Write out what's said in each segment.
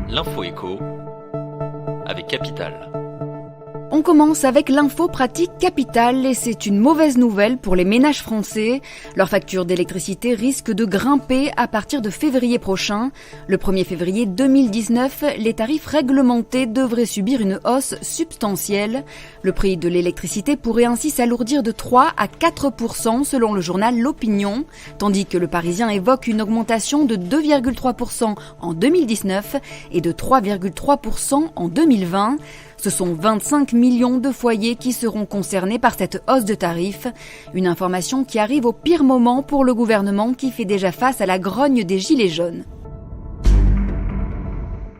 L'info écho avec Capital. On commence avec l'info pratique Capital et c'est une mauvaise nouvelle pour les ménages français. Leur facture d'électricité risque de grimper à partir de février prochain. Le 1er février 2019, les tarifs réglementés devraient subir une hausse substantielle. Le prix de l'électricité pourrait ainsi s'alourdir de 3 à 4% selon le journal L'Opinion, tandis que le Parisien évoque une augmentation de 2,3% en 2019 et de 3,3% en 2020. Ce sont 25 millions de foyers qui seront concernés par cette hausse de tarifs. Une information qui arrive au pire moment pour le gouvernement qui fait déjà face à la grogne des gilets jaunes.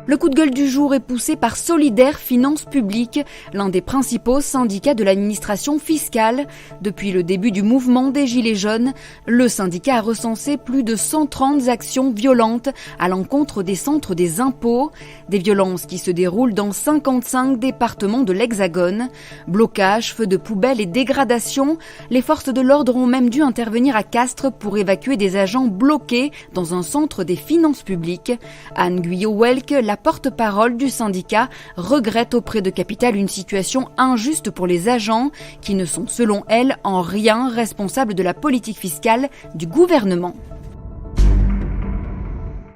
Le coup de gueule du jour est poussé par Solidaires Finances Publiques, l'un des principaux syndicats de l'administration fiscale. Depuis le début du mouvement des Gilets jaunes, le syndicat a recensé plus de 130 actions violentes à l'encontre des centres des impôts. Des violences qui se déroulent dans 55 départements de l'Hexagone. Blocages, feux de poubelle et dégradations. Les forces de l'ordre ont même dû intervenir à Castres pour évacuer des agents bloqués dans un centre des finances publiques. Anne Guyot-Welck, la porte-parole du syndicat, regrette auprès de Capital une situation injuste pour les agents qui ne sont selon elle en rien responsables de la politique fiscale du gouvernement.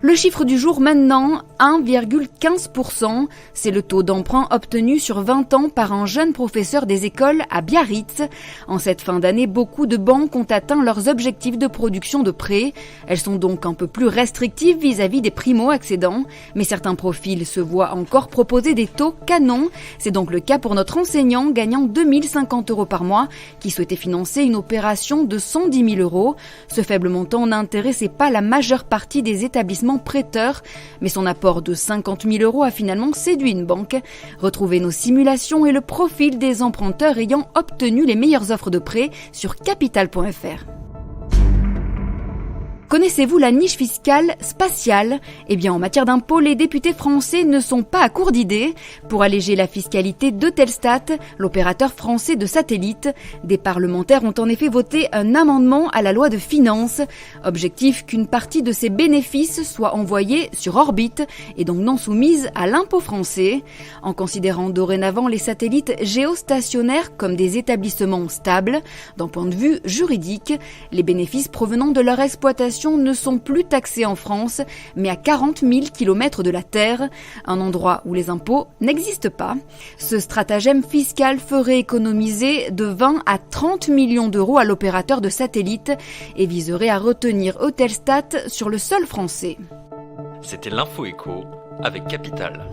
Le chiffre du jour maintenant, 1,15%, c'est le taux d'emprunt obtenu sur 20 ans par un jeune professeur des écoles à Biarritz. En cette fin d'année, beaucoup de banques ont atteint leurs objectifs de production de prêts. Elles sont donc un peu plus restrictives vis-à-vis des primo-accédants, mais certains profils se voient encore proposer des taux canons. C'est donc le cas pour notre enseignant gagnant 2050 € par mois qui souhaitait financer une opération de 110 000 €. Ce faible montant n'intéressait pas la majeure partie des établissements prêteur, mais son apport de 50 000 € a finalement séduit une banque. Retrouvez nos simulations et le profil des emprunteurs ayant obtenu les meilleures offres de prêt sur capital.fr. Connaissez-vous la niche fiscale spatiale ? Eh bien, en matière d'impôts, les députés français ne sont pas à court d'idées. Pour alléger la fiscalité d'Eutelstat, l'opérateur français de satellites, des parlementaires ont en effet voté un amendement à la loi de finances. Objectif qu'une partie de ces bénéfices soit envoyée sur orbite et donc non soumise à l'impôt français. En considérant dorénavant les satellites géostationnaires comme des établissements stables, d'un point de vue juridique, les bénéfices provenant de leur exploitation ne sont plus taxés en France, mais à 40 000 km de la Terre, un endroit où les impôts n'existent pas. Ce stratagème fiscal ferait économiser de 20 à 30 millions d'euros à l'opérateur de satellite et viserait à retenir Eutelstat sur le sol français. C'était l'info écho avec Capital.